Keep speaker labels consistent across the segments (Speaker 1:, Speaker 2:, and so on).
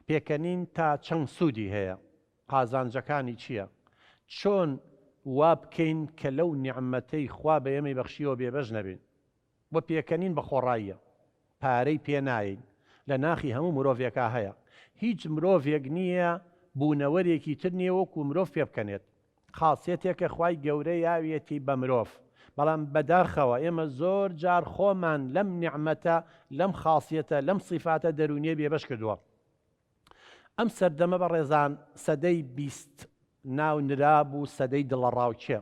Speaker 1: پێکەنین تا چەند سوودی هەیە، قازانجەکانی چییە، چۆن وا بکەین کە لەو نیعمەتەی خوا بە ئێمەی بەخشیەوە بێبەش نەبین. بۆ پێکەنین بە خۆڕاییە، پارەی پێ ناین، لە ناخی هەموو مرۆڤێکا هەیە. هیچ مرۆڤێک نییە بوونەوەرێکی تر نییە وەکو مرۆڤ پێ بکەنێت. خاصیەتێکە خوای گەورە یاوێتی بە مرۆڤ، بەڵام بەداخەوە ئێمە زۆر جار خۆمان لەم نیعمەتە، لەم خاصیەتە، لەم صیفاتە دەرونیە بێبەش کردووە. ئەم سەردەمە بە ڕێزان سەدەی 20 ناو نراب و سەدەی دڵە ڕاوچێ.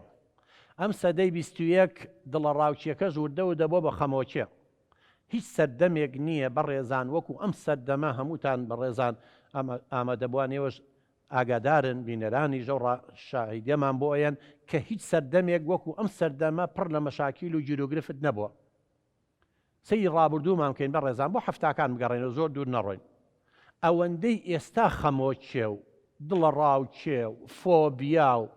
Speaker 1: ئەم سەدەی 21 دڵە ڕاوچیەکە ژووردە و دەبۆ بە خەمۆچێ. هیچ سەردەمێک نییە بەڕێزان وەکو ئەم سەردەمە هەمووتان بەڕێزان ئامادەبوانێوەش ئاگادارن، بینەرانی ژەوڕ شاهیدێمان بۆ ئەیەن کە هیچ سەردەمێک وەکو ئەم سەردەمە پڕ لە مەشاکیل و گیرۆگرفت نەبووە. سەیری ڕابردوومان بکەین بەڕێزان بۆ هەفتاکان بگەڕێنەوە، زۆر دوور نەڕۆین. ئەوەندەی ئێستا خەمۆچێ و دڵە ڕاوچێ و فۆبیا و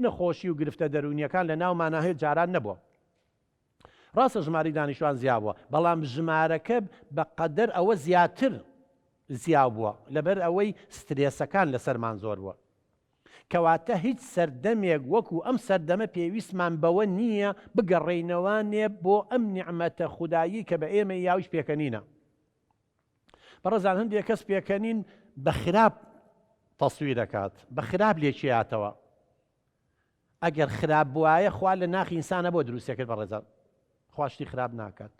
Speaker 1: نەخۆشی و گرفتە دەرونیەکان لە ناومانە هەیە جاران نەبووە. ڕاستە ژماری دانیشتوان زیابووە، بەڵام ژمارەکە بەقەدەر ئەوە زیاتر زیاو بووە لەبەر ئەوەی سترێسەکان لەسەرمان زۆر بووە. کەواتە هیچ سەردەمێک وەکو ئەم سەردەمە پێویستمان بەوە نییە بگەڕێینەوانێ بۆ ئەم نیعمەتە خودایی کە بە ئێمە یاویش پێکەنینە. بەڕێزان هەندێک کەس پێکەنین بە خراپ تەسویر دەکات، بە خراپ لێکیاتەوە. ئەگەر خراپ بوایە خوا لە ناخی ئینسانە بۆ دروستێکرد بەڕێزان، خواشتی خراپ ناکات.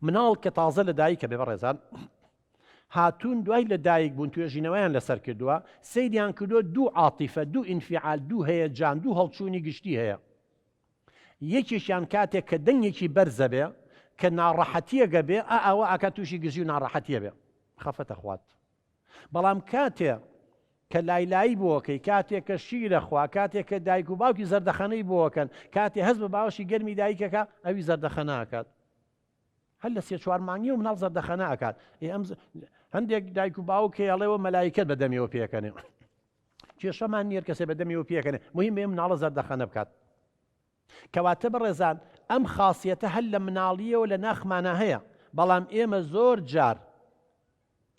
Speaker 1: مناڵ کە تازە لە دایکە بێ بەڕێزان، هاتوون دوای لە دایک بوون توێژینەوەیان لەسەر کردووە، سەیریان کردووە دوو عاتیفە، دوو ئینفیعال، دوو هەیەجان، دوو هەڵچوونی گشتی هەیە. یەکێکیان کاتێک کە دەنگێکی بەرزە بێ کە ناڕەحەتیەگە بێ ئەوە ئاکا تووشی گژی و ناڕەحەتیە بێ، خەفەتە خوات. بەڵام کاتێ کە لایلایی بۆکەی، کاتێک کە شیرە خوا، کاتێک کە دایک و باوکی زەردەخەنەی بۆکەن، کاتێ هەست بە باوەشی گەرمی دایکەکە ئەوی زەردەخەنە ئەکات. هەر لە 3-4 مانگی و مناڵ زەردەخەنە ئەکات. هەندێک دایک و باوکێ ئەڵێەوە مەلایکەت بەدەمیەوە پێکەنێ. کێشەمان نییە کەسێ بەدەمیەوە پێکەنێ، مهم بێ مناڵە زەردەخەنە بکات. کەواتە بەڕێزان ئەم خاصیەتە هەر لە مناڵیەوە لە ناخمانە هەیە، بەڵام ئێمە زۆر جار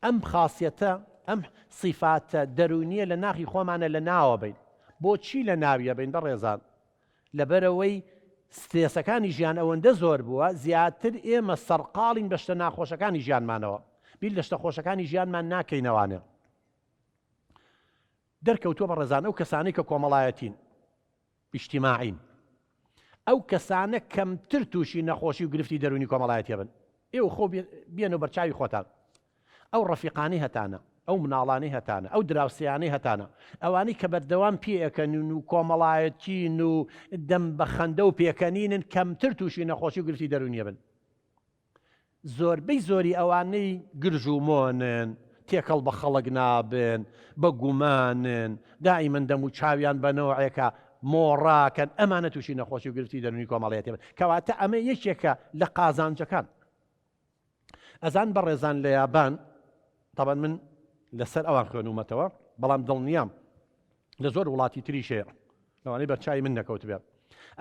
Speaker 1: ئەم خاصیەتە، ئەم صیفاتە دەرونیە لە ناخی خۆمانە لە ناوە بین. بۆچی لە ناویە بین بەڕێزان؟ لەبەرەوەی سترێسەکانی ژیان ئەوەندە زۆر بووە، زیاتر ئێمە سەرقاڵین بە شتە ناخۆشەکانی ژیانمانەوە، بیر لە شتە خۆشەکانی ژیانمان ناکەینەوانێ. دەرکەوتووە بەڕێزان ئەو کەسانەی کە کۆمەڵایەتین، ئیجتیماعین، ئەو کەسانە کەمتر تووشی نەخۆشی و گرفتی دەرونی کۆمەڵایەتیە بن. ئێوە خۆ بێنەوە بەرچاوی خۆتان. ئەو ڕەفیقانەی هەتانە، ئەو مناڵانەی هەتانە، ئەو دراوسیانەی هەتانە، ئەوانەی کە بەردەوام پێەکەنین و کۆمەڵایەتین و دەم بە خەندە و پێکەنینن، کەمتر تووشی نەخۆشی و گرفتی دەرونیە بن. زۆربەی زۆری ئەوانەی گرژ و مۆنن، تێکەڵ بە خەڵک نابن، بە گومانن، دائیمەن دەم و چاویان بەنەوەیەکە مۆڕاکەن، ئەمانە تووشی نەخۆشی و گرفتی دەرونی کۆمەڵایەتیە بن. کەواتە ئەمە یەکێکە لە قازانجەکان. ئەزان بەڕێزان لە یابان، طبعا من لەسەر ئەوان خوێنومەتەوە، بەڵام دڵنیام لە زۆر وڵاتی تریشەیە، لەوانەی بەرچاوی من نەکەوت بێت.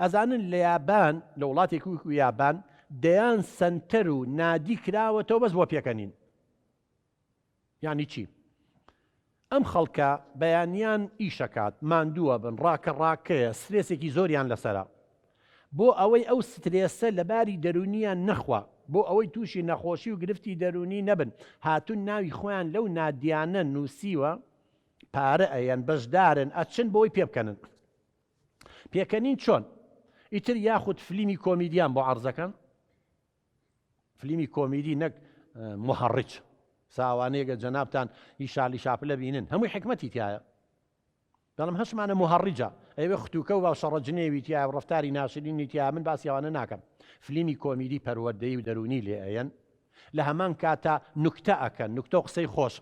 Speaker 1: ئەزانن لە یابان، لە وڵاتێکی وەکو یابان، دەیان سەنتەر و نادی کراوەتەوە بەس بۆ پێکەنین. یعنی چی؟ ئەم خەڵکە بەیانیان ئیشەکات، ماندووە بن، ڕاکەڕاکەیە، سترێسێکی زۆریان لەسەرە، بۆ ئەوەی ئەو سترێسە لە باری دەرونیان نەخوا، بۆ ئەوەی تووشی نەخۆشی و گرفتی دەرونی نەبن، هاتون ناوی خۆیان لەو نادیانە نووسیوە، پارە ئەیەن، بەشدارن، ئەچن بۆی پێ بکەنن. پێکەنین چۆن؟ ئیتر یاخود فلیمی کۆمیدیان بۆ عەرزەکەن، فلیمی کۆمیدی نەک محەڕج، ساوانەیەگە جەنابتان هی شالی شاپلە بینن، هەمووی حکمەتی تایە. بەڵام هەشمانە محەڕجە، ئەوێ ختوکە و باو شەڕەجنێوی تیا و ڕەفتاری ناشرینی تیا، من باسییاوانە ناکەم. فلیمی کۆمیدی پەروەردەی و دەرونی لێ ئەیەن، لە هەمان کاتا نوکتە ئەکەن، نوکتە و قسەی خۆش.